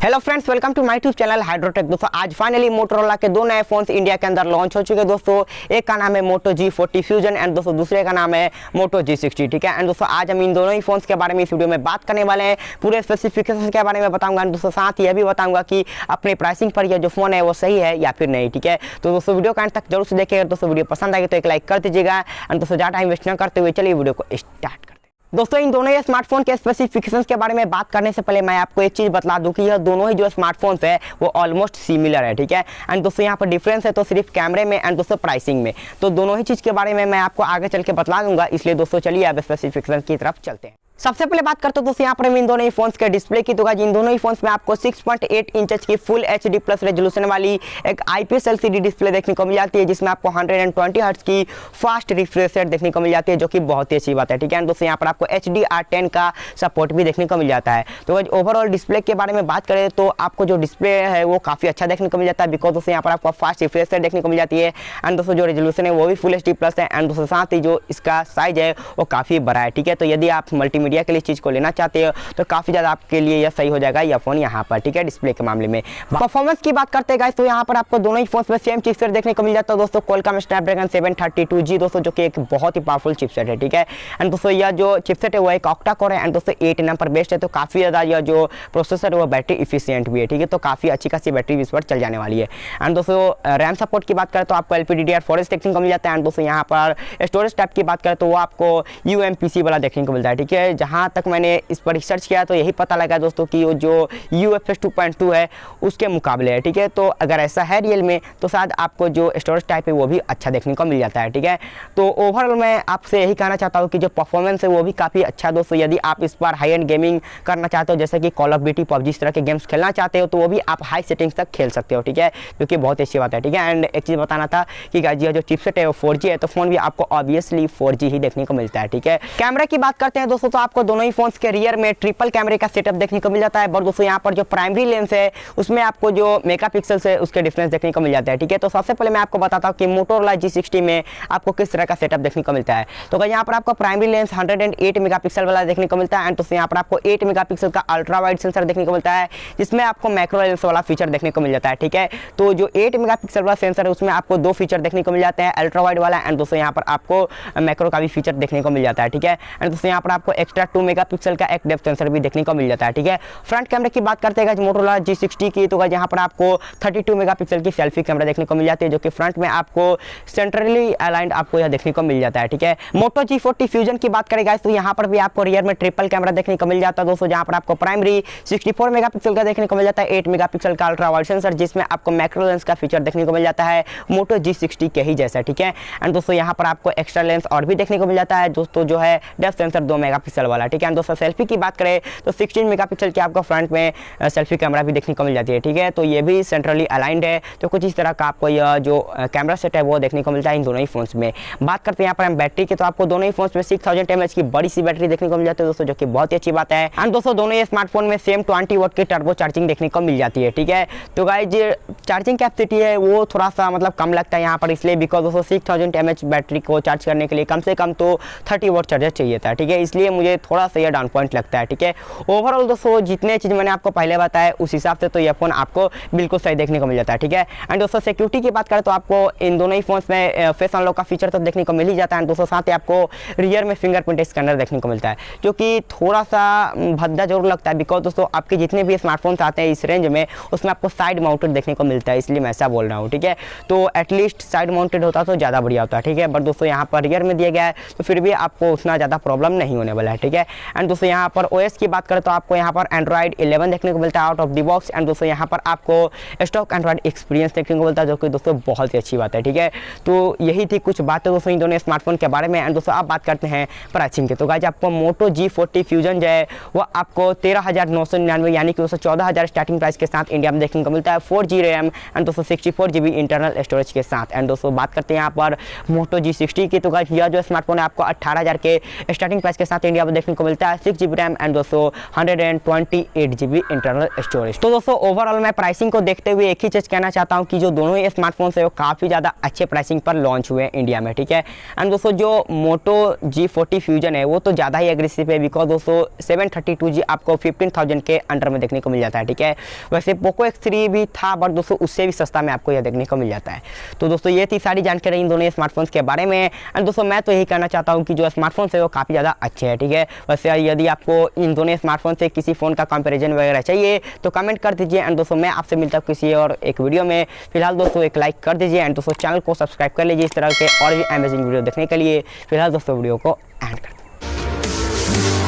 Hello friends, welcome to my YouTube channel Hydrotech. दोस्तों आज finally Motorola के दो नए फोन्स इंडिया के अंदर लॉन्च हो चुके हैं। दोस्तों एक का नाम है MOTO G40 फ्यूजन एंड दोस्तों दूसरे का नाम है MOTO G60। ठीक है, एंड दोस्तों आज हम इन दोनों ही फोन्स के बारे में इस वीडियो में बात करने वाले हैं। पूरे स्पेसिफिकेशन के बारे में बताऊंगा एंड दोस्तों साथ ही यह भी बताऊंगा कि अपने प्राइसिंग पर यह जो फोन है वो सही है या फिर नहीं। ठीक है, तो दोस्तों वीडियो का अंत तक जरूर से देखिएगा। दोस्तों वीडियो पसंद आएगी तो एक लाइक कर दीजिएगा एंड दोस्तों ज़्यादा टाइम वेस्ट न करते हुए चलिए वीडियो को स्टार्ट करते हैं। दोस्तों इन दोनों ही स्मार्टफोन के स्पेसिफिकेशंस के बारे में बात करने से पहले मैं आपको एक चीज़ बता दूं कि यह दोनों ही जो स्मार्टफोन्स है वो ऑलमोस्ट सिमिलर है। ठीक है, एंड दोस्तों यहाँ पर डिफरेंस है तो सिर्फ कैमरे में एंड दोस्तों प्राइसिंग में। तो दोनों ही चीज़ के बारे में मैं आपको आगे चल के बता दूंगा, इसलिए दोस्तों चलिए अब स्पेसिफिकेशन की तरफ चलते हैं। सबसे पहले बात करते हैं दोस्तों यहाँ पर हम इन दोनों ही फोन्स के डिस्प्ले की। तो गाइस इन दोनों ही फोन्स में आपको 6.8 इंच की फुल HD प्लस रेजोल्यूशन वाली एक IPS LCD डिस्प्ले देखने को मिल जाती है, जिसमें आपको 120 हर्ट्ज की फास्ट रिफ्रेश रेट देखने को मिल जाती है, जो कि बहुत ही अच्छी बात है। ठीक है, दोस्तों यहाँ पर आपको HDR10 का सपोर्ट भी देखने को मिल जाता है। तो गाइस ओवरऑल डिस्प्ले के बारे में बात करें तो आपको जो डिस्प्ले है वो काफ़ी अच्छा देखने को मिल जाता है, बिकॉज दोस्तों यहाँ पर आपको फास्ट रिफ्रेश रेट देखने को मिल जाती है एंड दोस्तों जो रेजोल्यूशन है वो भी फुल HD प्लस है एंड दोस्तों साथ ही जो इसका साइज है वो काफ़ी बड़ा है। ठीक है, तो यदि आप मल्टीमीडिया के लिए चीज़ को चाहते हो तो काफी ज्यादा आपके लिए यह सही हो जाएगा यह फोन यहाँ पर। ठीक है, डिस्प्ले के मामले में परफॉर्मेंस की बात करते हैं गाइस तो यहाँ पर आपको दोनों ही फोन्स में सेम चिपसेट देखने को मिल जाता है दोस्तों, क्वालकॉम स्नैपड्रैगन 732G दोस्तों, जो कि एक बहुत ही पावरफुल चिपसेट है। ठीक है, एंड दोस्तों यह जो चिपसेट है वो एक ऑक्टा कोर है एंड दोस्तों 8 nm पर बेस्ड है, तो काफी ज्यादा यह जो प्रोसेसर है वो बैटरी इफिशियंट भी है। ठीक है, तो काफी अच्छी खासी बैटरी इस पर चल जाने वाली है। एंड दोस्तों रैम सपोर्ट की बात करें तो आपको LPDDR4 देखने को मिल जाता है एंड दोस्तों यहाँ पर स्टोरेज टाइप की बात करें तो वो आपको UMPC वाला देखने को मिलता है। ठीक है, जहाँ तक मैंने इस पर रिसर्च किया तो यही पता लगा दोस्तों कि वो जो UFS 2.2 है उसके मुकाबले है। ठीक है, तो अगर ऐसा है रियल में तो शायद आपको जो स्टोरेज टाइप है वो भी अच्छा देखने को मिल जाता है। ठीक है, तो ओवरऑल मैं आपसे यही कहना चाहता हूँ कि जो परफॉर्मेंस है वो भी काफ़ी अच्छा है दोस्तों। यदि आप इस पर हाई एंड गेमिंग करना चाहते हो, जैसे कि कॉल ऑफ ड्यूटी PUBG इस तरह के गेम्स खेलना चाहते हो, तो वो भी आप हाई सेटिंग्स तक खेल सकते हो। ठीक है, जो कि बहुत अच्छी बात है। ठीक है, एंड एक चीज़ बताना था कि गाइस जो चिपसेट है वो 4G है, तो फोन भी आपको ऑब्वियसली 4G ही देखने को मिलता है। ठीक है, कैमरा की बात करते हैं दोस्तों तो आपको दोनों ही फोन्स के रियर में ट्रिपल कैमरे का सेटअप देखने को मिल जाता है। और दोस्तों यहाँ पर जो प्राइमरी लेंस है उसमें आपको जो मेगापिक्सल्स है उसके डिफरेंस देखने को मिल जाता है। ठीक है, तो सबसे पहले मैं आपको बताता हूँ कि मोटोरोला G60 में आपको किस तरह का सेटअप देखने को मिलता है। तो यहाँ पर आपको प्राइमरी लेंस 108 मेगापिक्सल वाला देखने को मिलता है एंड दोस्तों यहाँ पर आपको 8 मेगापिक्सल का अल्ट्रा वाइड सेंसर देखने को मिलता है, जिसमें आपको मैक्रो लेंस वाला फीचर देखने को मिल जाता है। ठीक है, तो जो 8 मेगापिक्सल वाला सेंसर है उसमें आपको दो फीचर देखने को मिल जाते हैं, अल्ट्रा वाइड वाला एंड दोस्तों यहाँ पर आपको मैक्रो का भी फीचर देखने को मिल जाता है। ठीक है, एंड दोस्तों यहाँ पर आपको एक्स्ट्रा 2 मेगापिक्सल का एक डेप्थ सेंसर भी देखने को मिल जाता है। ठीक है, फ्रंट कैमरे की बात करते हैं मोटोरोला G60 की, तो यहाँ पर आपको 32 मेगापिक्सल की सेल्फी कैमरा देखने को मिल जाती है, जो कि फ्रंट में आपको सेंट्रली अलाइंड आपको यह देखने को मिल जाता है। ठीक है, MOTO G40 फ्यूजन की बात करें तो यहाँ पर भी आपको रियर में ट्रिपल कैमरा देखने को मिल जाता है दोस्तों, जहाँ पर आपको प्राइमरी 64 मेगापिक्सल का देखने को मिल जाता है, 8 मेगापिक्सल का अल्ट्रा वाइड सेंसर, जिसमें आपको मैक्रो लेंस का फीचर देखने को मिल जाता है MOTO G60 के ही जैसा। ठीक है, एंड दोस्तों यहाँ पर आपको एक्स्ट्रा लेंस और भी देखने को मिल जाता है दोस्तों, जो है डेप्थ सेंसर 2 मेगापिक्सल वाला। ठीक है, दोस्तों सेल्फी की बात करें तो 16 मेगापिक्सल की आपको फ्रंट में सेल्फी कैमरा भी देखने को मिल जाती है। ठीक है, तो ये भी सेंट्रली अलाइंड है, तो कुछ इस तरह का आपको यह जो कैमरा सेट है वो देखने को मिलता है इन दोनों ही फोन्स में। बात करते हैं यहाँ पर हम बैटरी की, तो आपको दोनों ही फोन्स में 6000 mAh की बड़ी सी बैटरी देखने को मिल जाती है दोस्तों, जो कि बहुत ही अच्छी बात है। एंड दोस्तों दोनों ही स्मार्टफोन में सेम 20 वाट की टर्बो चार्जिंग देखने को मिल जाती है। ठीक है, तो गाइस चार्जिंग कैपेसिटी है वो थोड़ा सा मतलब कम लगता है यहाँ पर, इसलिए बिकॉज दोस्तों 6000 mAh बैटरी को चार्ज करने के लिए कम से कम तो 30 वाट चार्जर चाहिए था। ठीक है, इसलिए मुझे थोड़ा सा यह डाउन पॉइंट लगता है। ठीक है, ओवरऑल दोस्तों जितने चीज़ मैंने आपको पहले बताया उस हिसाब से तो यह फोन आपको बिल्कुल सही देखने को मिल जाता है। ठीक है, एंड दोस्तों सिक्योरिटी की बात करें तो आपको इन दोनों ही फोन्स में फेस अनलॉक का फीचर तो देखने को मिल ही जाता है। दोस्तों साथ ही आपको रियर में फिंगरप्रिंट स्कैनर देखने को मिलता है, जो कि थोड़ा सा भद्दा जरूर लगता है, बिकॉज दोस्तों आपके जितने भी स्मार्टफोन्स आते हैं इस रेंज में उसमें आपको साइड माउंटेड देखने को मिलता है, इसलिए मैं ऐसा बोल रहा हूँ। ठीक है, तो एटलीस्ट साइड माउंटेड होता तो ज़्यादा बढ़िया होता है। ठीक है, बट दोस्तों यहाँ पर रियर में दिया गया है तो फिर भी आपको उतना ज़्यादा प्रॉब्लम नहीं होने वाला है। ठीक है, एंड दोस्तों यहाँ पर OS की बात करें तो आपको यहाँ पर Android 11 देखने को मिलता है out of the box and दोस्तों यहाँ पर आपको स्टॉक एंड्रॉइड एक्सपीरियंस देखने को मिलता है, जो कि दोस्तों बहुत ही अच्छी बात है। ठीक है, तो यही थी कुछ बातें दोस्तों इन दोनों स्मार्टफोन के बारे में। एंड दोस्तों आप बात करते हैं प्राइसिंग के, तो गाइस आपको MOTO G40 फ्यूजन जो है वो आपको 13,999 यानी कि दोस्तों 14,000 स्टार्टिंग प्राइस के साथ इंडिया में देखने को मिलता है, 4G रैम एंड दोस्तों 64 GB इंटरनल स्टोरेज के साथ। एंड दोस्तों बात करते हैं यहाँ पर MOTO G60 की, तो गाइस यह जो स्मार्टफोन है आपको 18,000 के स्टार्टिंग प्राइस के साथ इंडिया में में देखने को मिलता है 6 GB रैम एंड दोस्तों 128 GB इंटरनल स्टोरेज। तो दोस्तों ओवरऑल मैं प्राइसिंग को देखते हुए एक ही चीज़ कहना चाहता हूँ कि जो दोनों ही स्मार्टफोन्स है वो काफ़ी ज़्यादा अच्छे प्राइसिंग पर लॉन्च हुए हैं इंडिया में, ठीक है। एंड दोस्तों जो मोटो G40 फ्यूजन है वो तो ज़्यादा ही एग्रेसिव है, बिकॉज दोस्तों 732G आपको 15,000 के अंडर में देखने को मिल जाता है, ठीक है। वैसे पोको X3 भी था बट दोस्तों उससे भी सस्ता में आपको यह देखने को मिल जाता है। तो दोस्तों ये थी सारी जानकारी इन दोनों स्मार्टफोन्स के बारे में। एंड दोस्तों मैं तो यही कहना चाहता हूँ कि जो स्मार्टफोन्स है वो काफ़ी ज़्यादा अच्छे हैं, ठीक है। वैसे यदि आपको इन दोनों स्मार्टफोन से किसी फ़ोन का कंपैरिजन वगैरह चाहिए तो कमेंट कर दीजिए। एंड दोस्तों मैं आपसे मिलता हूँ किसी और एक वीडियो में। फिलहाल दोस्तों एक लाइक कर दीजिए एंड दोस्तों चैनल को सब्सक्राइब कर लीजिए इस तरह के और भी अमेजिंग वीडियो देखने के लिए। फिलहाल दोस्तों वीडियो को एंड कर दीजिए।